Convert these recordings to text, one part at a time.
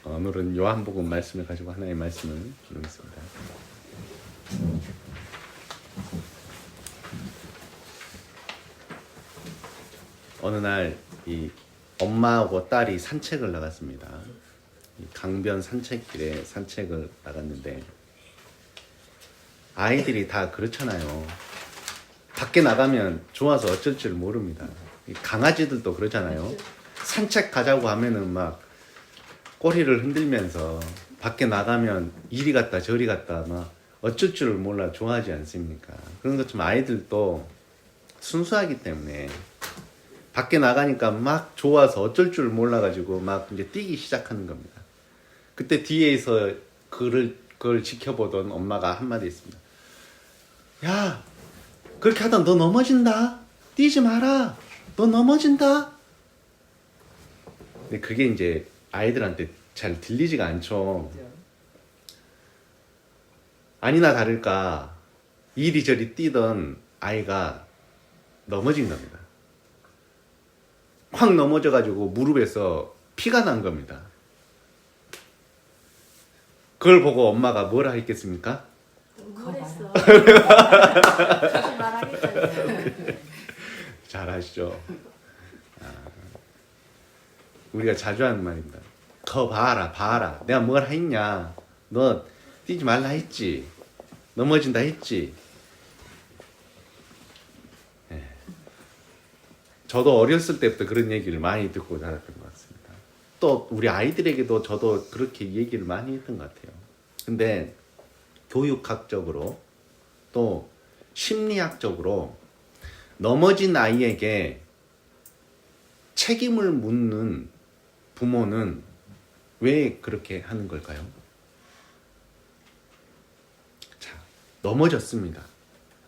오늘은 요한복음 말씀을 가지고 하나의 말씀을 나누겠습니다. 어느 날 이 엄마하고 딸이 산책을 나갔습니다. 이 강변 산책길에 산책을 나갔는데 아이들이 다 그렇잖아요. 밖에 나가면 좋아서 어쩔 줄 모릅니다. 이 강아지들도 그러잖아요. 산책 가자고 하면은 막 꼬리를 흔들면서 밖에 나가면 이리 갔다 저리 갔다 막 어쩔 줄 몰라 좋아하지 않습니까? 그런 것처럼 아이들도 순수하기 때문에 밖에 나가니까 막 좋아서 어쩔 줄 몰라가지고 막 이제 뛰기 시작하는 겁니다. 그때 뒤에서 그걸 지켜보던 엄마가 한마디 했습니다. 야, 그렇게 하다 너 넘어진다. 뛰지 마라. 너 넘어진다. 근데 그게 이제 아이들한테 잘 들리지가 않죠. 아니나 다를까 이리저리 뛰던 아이가 넘어진 겁니다. 확 넘어져가지고 무릎에서 피가 난 겁니다. 그걸 보고 엄마가 뭐라 했겠습니까? 뭐랬어? 다시 말하겠다. 잘 아시죠? 우리가 자주 하는 말입니다. 거 봐라. 내가 뭘 했냐? 너 뛰지 말라 했지? 넘어진다 했지? 저도 어렸을 때부터 그런 얘기를 많이 듣고 자랐던 것 같습니다. 또 우리 아이들에게도 저도 그렇게 얘기를 많이 했던 것 같아요. 근데 교육학적으로 또 심리학적으로 넘어진 아이에게 책임을 묻는 부모는 왜 그렇게 하는 걸까요? 자, 넘어졌습니다.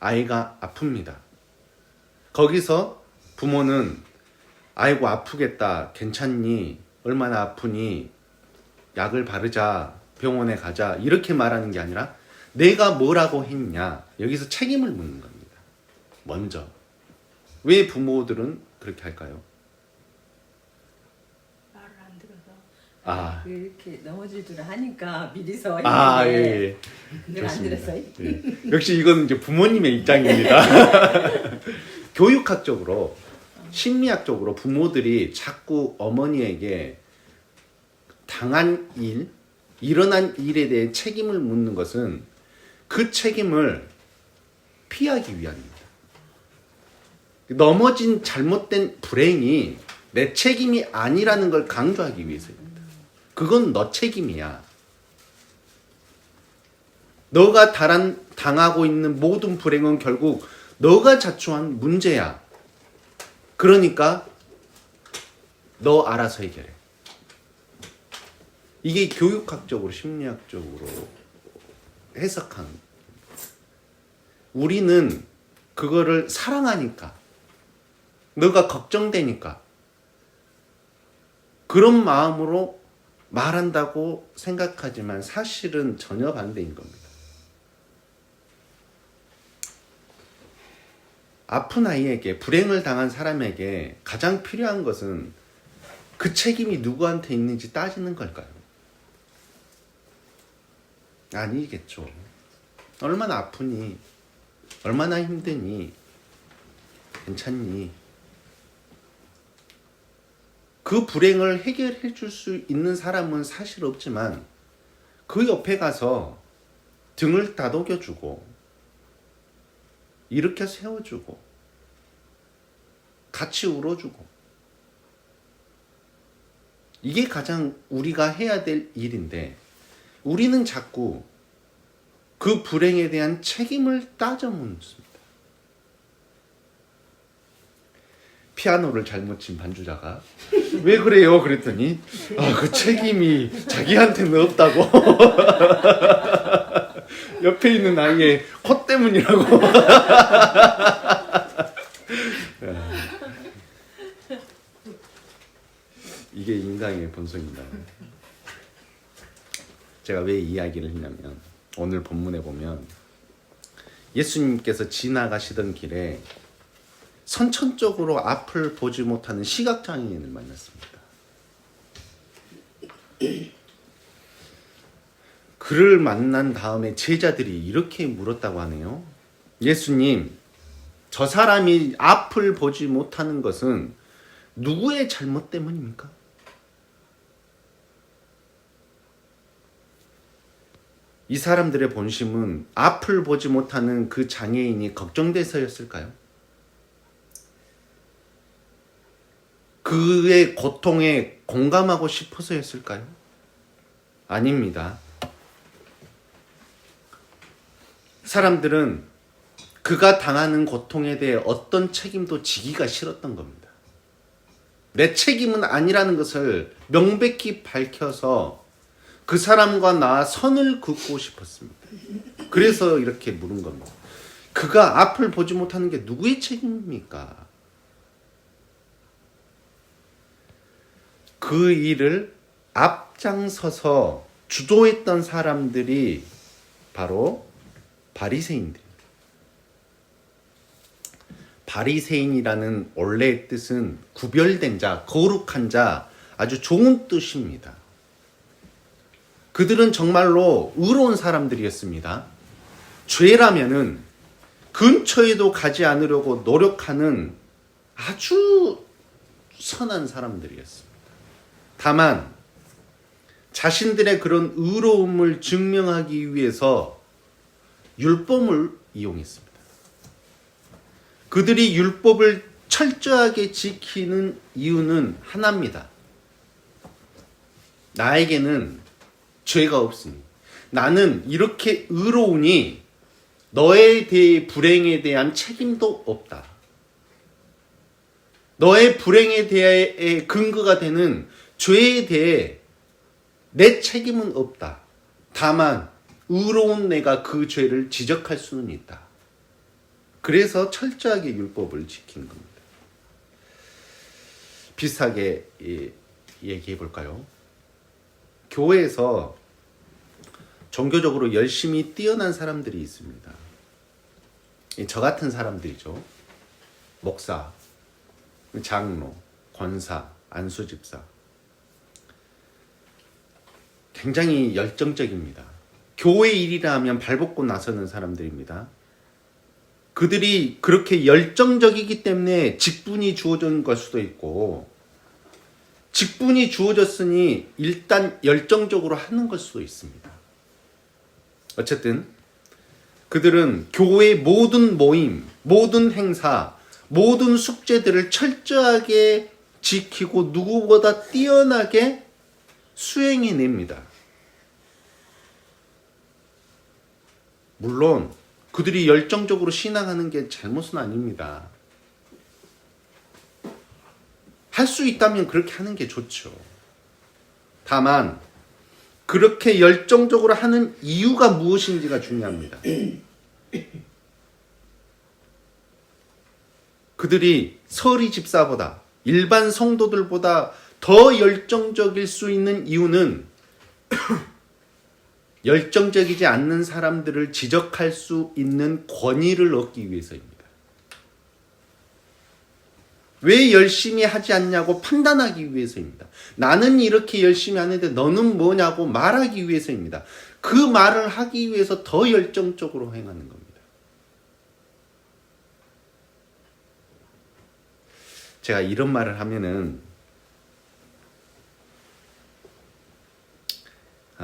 아이가 아픕니다. 거기서 부모는 아이고 아프겠다, 괜찮니, 얼마나 아프니, 약을 바르자, 병원에 가자 이렇게 말하는 게 아니라 내가 뭐라고 했냐, 여기서 책임을 묻는 겁니다. 먼저. 왜 부모들은 그렇게 할까요? 말을 안 들어서. 이렇게 넘어질 줄 아니까 미리서 예. 내가 안 들었어요? 예. 역시 이건 이제 부모님의 입장입니다. 교육학적으로, 심리학적으로 부모들이 자꾸 어머니에게 당한 일, 일어난 일에 대해 책임을 묻는 것은 그 책임을 피하기 위함입니다. 넘어진 잘못된 불행이 내 책임이 아니라는 걸 강조하기 위해서입니다. 그건 너 책임이야. 너가 당하고 있는 모든 불행은 결국 너가 자초한 문제야. 그러니까 너 알아서 해결해. 이게 교육학적으로 심리학적으로 해석한 겁니다. 우리는 그거를 사랑하니까, 너가 걱정되니까 그런 마음으로 말한다고 생각하지만 사실은 전혀 반대인 겁니다. 아픈 아이에게, 불행을 당한 사람에게 가장 필요한 것은 그 책임이 누구한테 있는지 따지는 걸까요? 아니겠죠. 얼마나 아프니? 얼마나 힘드니? 괜찮니? 그 불행을 해결해 줄 수 있는 사람은 사실 없지만 그 옆에 가서 등을 다독여주고 일으켜 세워주고 같이 울어주고, 이게 가장 우리가 해야 될 일인데 우리는 자꾸 그 불행에 대한 책임을 따져 묻습니다. 피아노를 잘못 친 반주자가 왜 그래요? 그랬더니 그 책임이 자기한테는 없다고. 옆에 있는 아이의 코 때문이라고. 이게 인간의 본성입니다. 제가 왜 이 이야기를 했냐면, 오늘 본문에 보면 예수님께서 지나가시던 길에 선천적으로 앞을 보지 못하는 시각장애인을 만났습니다. 그를 만난 다음에 제자들이 이렇게 물었다고 하네요. 예수님, 저 사람이 앞을 보지 못하는 것은 누구의 잘못 때문입니까? 이 사람들의 본심은 앞을 보지 못하는 그 장애인이 걱정돼서였을까요? 그의 고통에 공감하고 싶어서였을까요? 아닙니다. 사람들은 그가 당하는 고통에 대해 어떤 책임도 지기가 싫었던 겁니다. 내 책임은 아니라는 것을 명백히 밝혀서 그 사람과 나 선을 긋고 싶었습니다. 그래서 이렇게 물은 겁니다. 그가 앞을 보지 못하는 게 누구의 책임입니까? 그 일을 앞장서서 주도했던 사람들이 바로 바리새인들입니다. 바리새인이라는 원래의 뜻은 구별된 자, 거룩한 자, 아주 좋은 뜻입니다. 그들은 정말로 의로운 사람들이었습니다. 죄라면은 근처에도 가지 않으려고 노력하는 아주 선한 사람들이었습니다. 다만 자신들의 그런 의로움을 증명하기 위해서 율법을 이용했습니다. 그들이 율법을 철저하게 지키는 이유는 하나입니다. 나에게는 죄가 없으니 나는 이렇게 의로우니 너에 대해 불행에 대한 책임도 없다. 너의 불행에 대해 근거가 되는 죄에 대해 내 책임은 없다. 다만 의로운 내가 그 죄를 지적할 수는 있다. 그래서 철저하게 율법을 지킨 겁니다. 비슷하게 얘기해 볼까요? 교회에서 종교적으로 열심히 뛰어난 사람들이 있습니다. 저 같은 사람들이죠. 목사, 장로, 권사, 안수집사. 굉장히 열정적입니다. 교회 일이라 하면 발벗고 나서는 사람들입니다. 그들이 그렇게 열정적이기 때문에 직분이 주어진 걸 수도 있고, 직분이 주어졌으니 일단 열정적으로 하는 걸 수도 있습니다. 어쨌든 그들은 교회의 모든 모임, 모든 행사, 모든 숙제들을 철저하게 지키고 누구보다 뛰어나게 수행해냅니다. 물론 그들이 열정적으로 신앙하는 게 잘못은 아닙니다. 할 수 있다면 그렇게 하는 게 좋죠. 다만 그렇게 열정적으로 하는 이유가 무엇인지가 중요합니다. 그들이 서리 집사보다, 일반 성도들보다 더 열정적일 수 있는 이유는 열정적이지 않는 사람들을 지적할 수 있는 권위를 얻기 위해서입니다. 왜 열심히 하지 않냐고 판단하기 위해서입니다. 나는 이렇게 열심히 하는데 너는 뭐냐고 말하기 위해서입니다. 그 말을 하기 위해서 더 열정적으로 행하는 겁니다. 제가 이런 말을 하면은,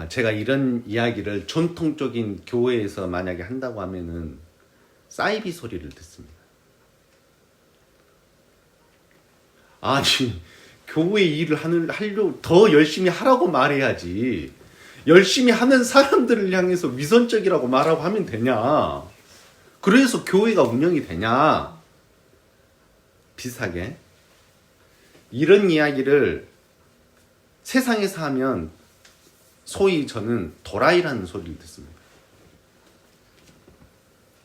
제가 이런 이야기를 전통적인 교회에서 만약에 한다고 하면은 사이비 소리를 듣습니다. 아니, 교회 일을 하려고 더 열심히 하라고 말해야지. 열심히 하는 사람들을 향해서 위선적이라고 말하고 하면 되냐? 그래서 교회가 운영이 되냐? 비슷하게 이런 이야기를 세상에서 하면 소위 저는 도라이라는 소리를 듣습니다.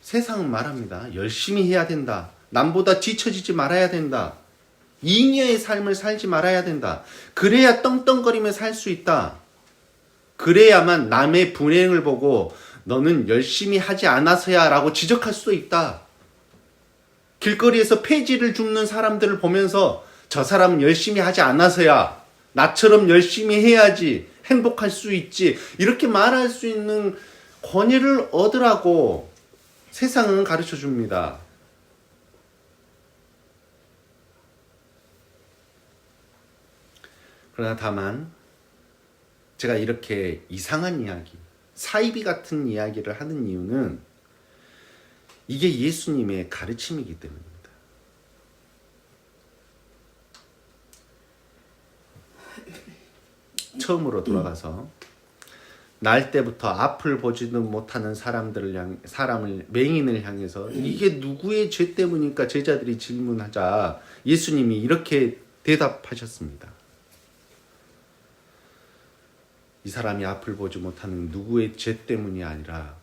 세상은 말합니다. 열심히 해야 된다. 남보다 뒤처지지 말아야 된다. 잉여의 삶을 살지 말아야 된다. 그래야 떵떵거리며 살 수 있다. 그래야만 남의 불행을 보고 너는 열심히 하지 않아서야 라고 지적할 수도 있다. 길거리에서 폐지를 줍는 사람들을 보면서 저 사람은 열심히 하지 않아서야, 나처럼 열심히 해야지 행복할 수 있지. 이렇게 말할 수 있는 권위를 얻으라고 세상은 가르쳐 줍니다. 그러나 다만 제가 이렇게 이상한 이야기, 사이비 같은 이야기를 하는 이유는 이게 예수님의 가르침이기 때문입니다. 처음으로 돌아가서 날 때부터 앞을 보지도 못하는 사람을 맹인을 향해서 이게 누구의 죄 때문일까 제자들이 질문하자 예수님이 이렇게 대답하셨습니다. 이 사람이 앞을 보지 못하는 누구의 죄 때문이 아니라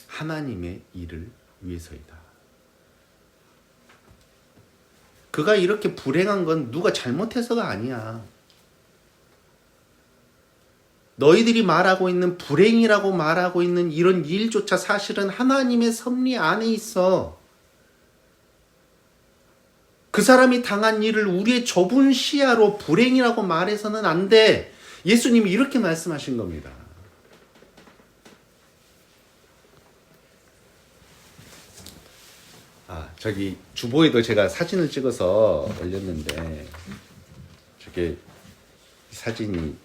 하나님의 일을 위해서이다. 그가 이렇게 불행한 건 누가 잘못해서가 아니야. 너희들이 말하고 있는 불행이라고 말하고 있는 이런 일조차 사실은 하나님의 섭리 안에 있어. 그 사람이 당한 일을 우리의 좁은 시야로 불행이라고 말해서는 안 돼. 예수님이 이렇게 말씀하신 겁니다. 저기 주보에도 제가 사진을 찍어서 올렸는데 저게 사진이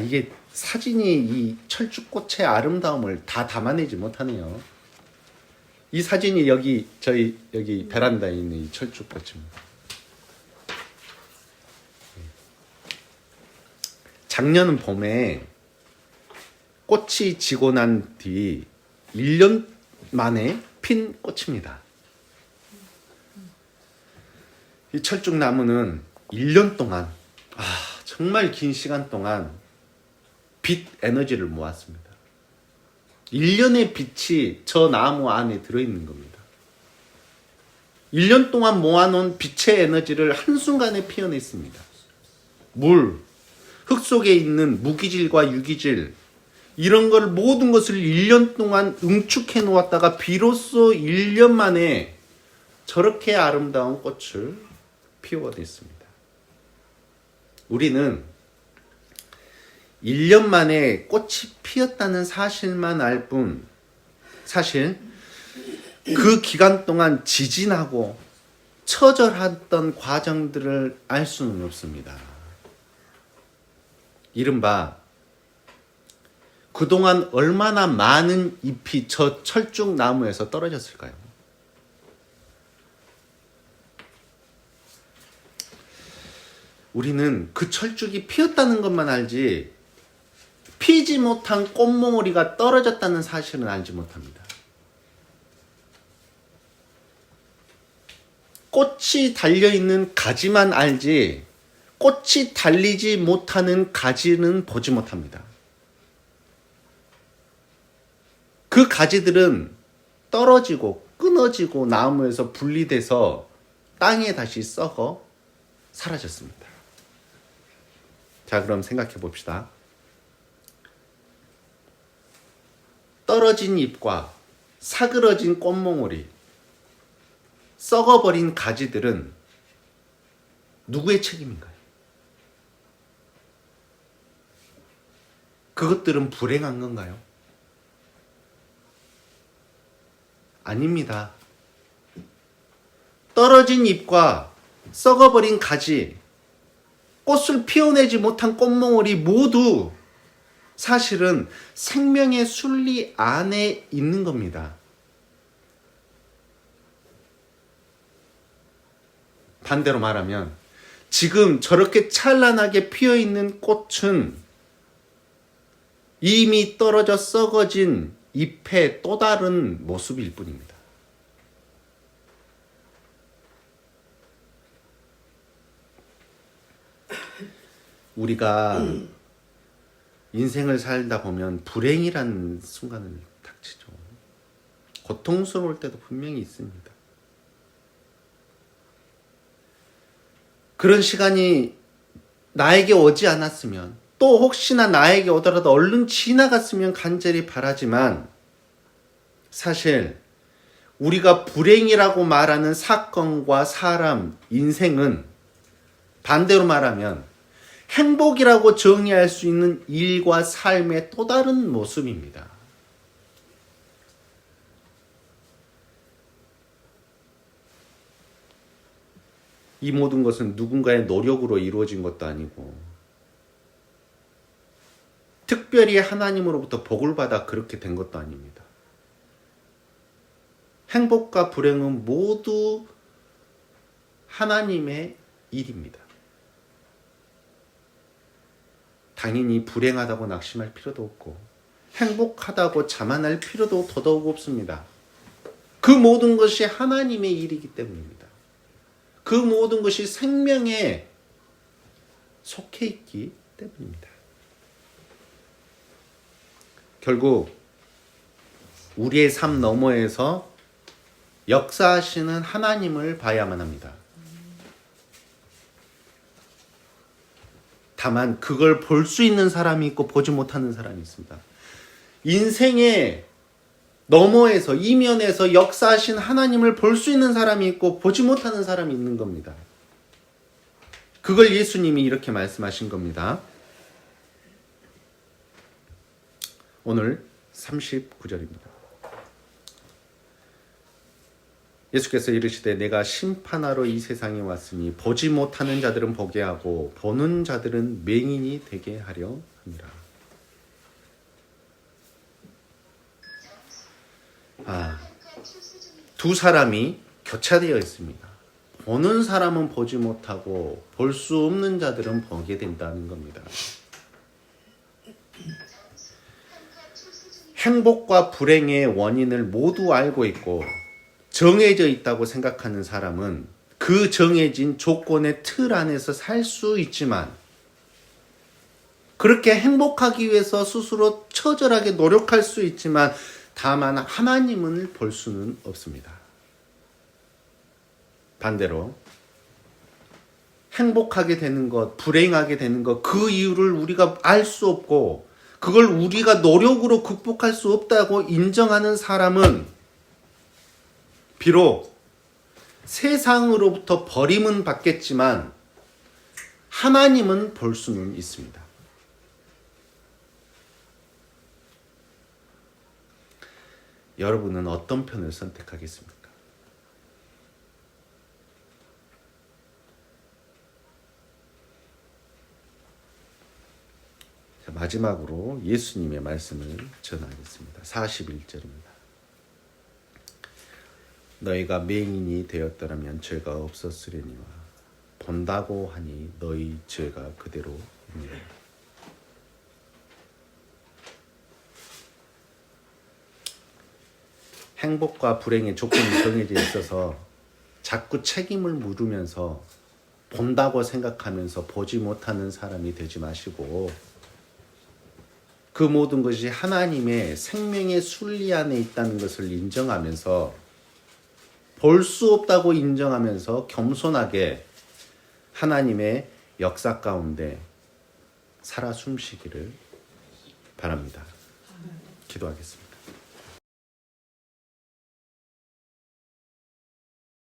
이게 사진이 이 철쭉꽃의 아름다움을 다 담아내지 못하네요. 이 사진이 저희 여기 베란다에 있는 이 철쭉꽃입니다. 작년 봄에 꽃이 지고 난 뒤 1년 만에 핀 꽃입니다. 이 철쭉나무는 1년 동안 정말 긴 시간 동안 빛 에너지를 모았습니다. 1년의 빛이 저 나무 안에 들어있는 겁니다. 1년 동안 모아놓은 빛의 에너지를 한순간에 피어냈습니다. 물, 흙 속에 있는 무기질과 유기질 이런 걸 모든 것을 1년 동안 응축해 놓았다가 비로소 1년 만에 저렇게 아름다운 꽃을 피워냈습니다. 우리는 1년 만에 꽃이 피었다는 사실만 알 뿐 사실 그 기간 동안 지진하고 처절했던 과정들을 알 수는 없습니다. 이른바 그동안 얼마나 많은 잎이 저 철쭉나무에서 떨어졌을까요? 우리는 그 철쭉이 피었다는 것만 알지 피지 못한 꽃몽우리가 떨어졌다는 사실은 알지 못합니다. 꽃이 달려있는 가지만 알지 꽃이 달리지 못하는 가지는 보지 못합니다. 그 가지들은 떨어지고 끊어지고 나무에서 분리돼서 땅에 다시 썩어 사라졌습니다. 자, 그럼 생각해 봅시다. 떨어진 잎과 사그러진 꽃몽우리, 썩어버린 가지들은 누구의 책임인가요? 그것들은 불행한 건가요? 아닙니다. 떨어진 잎과 썩어버린 가지, 꽃을 피워내지 못한 꽃몽우리 모두 사실은 생명의 순리 안에 있는 겁니다. 반대로 말하면 지금 저렇게 찬란하게 피어있는 꽃은 이미 떨어져 썩어진 잎의 또 다른 모습일 뿐입니다. 우리가 인생을 살다 보면 불행이라는 순간을 닥치죠. 고통스러울 때도 분명히 있습니다. 그런 시간이 나에게 오지 않았으면 또 혹시나 나에게 오더라도 얼른 지나갔으면 간절히 바라지만 사실 우리가 불행이라고 말하는 사건과 사람, 인생은 반대로 말하면 행복이라고 정의할 수 있는 일과 삶의 또 다른 모습입니다. 이 모든 것은 누군가의 노력으로 이루어진 것도 아니고 특별히 하나님으로부터 복을 받아 그렇게 된 것도 아닙니다. 행복과 불행은 모두 하나님의 일입니다. 당연히 불행하다고 낙심할 필요도 없고 행복하다고 자만할 필요도 더더욱 없습니다. 그 모든 것이 하나님의 일이기 때문입니다. 그 모든 것이 생명에 속해 있기 때문입니다. 결국 우리의 삶 너머에서 역사하시는 하나님을 봐야만 합니다. 다만 그걸 볼 수 있는 사람이 있고 보지 못하는 사람이 있습니다. 인생의 너머에서 이면에서 역사하신 하나님을 볼 수 있는 사람이 있고 보지 못하는 사람이 있는 겁니다. 그걸 예수님이 이렇게 말씀하신 겁니다. 오늘 39절입니다. 예수께서 이르시되 내가 심판하러 이 세상에 왔으니 보지 못하는 자들은 보게 하고 보는 자들은 맹인이 되게 하려 합니다. 두 사람이 교차되어 있습니다. 보는 사람은 보지 못하고 볼 수 없는 자들은 보게 된다는 겁니다. 행복과 불행의 원인을 모두 알고 있고 정해져 있다고 생각하는 사람은 그 정해진 조건의 틀 안에서 살 수 있지만 그렇게 행복하기 위해서 스스로 처절하게 노력할 수 있지만 다만 하나님을 볼 수는 없습니다. 반대로 행복하게 되는 것, 불행하게 되는 것, 그 이유를 우리가 알 수 없고 그걸 우리가 노력으로 극복할 수 없다고 인정하는 사람은 비록 세상으로부터 버림은 받겠지만 하나님은 볼 수는 있습니다. 여러분은 어떤 편을 선택하겠습니까? 자, 마지막으로 예수님의 말씀을 전하겠습니다. 41절입니다. 너희가 맹인이 되었더라면 죄가 없었으려니와 본다고 하니 너희 죄가 그대로입니다. 행복과 불행의 조건이 정해져 있어서 자꾸 책임을 물으면서 본다고 생각하면서 보지 못하는 사람이 되지 마시고 그 모든 것이 하나님의 생명의 순리 안에 있다는 것을 인정하면서 볼 수 없다고 인정하면서 겸손하게 하나님의 역사 가운데 살아 숨쉬기를 바랍니다. 기도하겠습니다.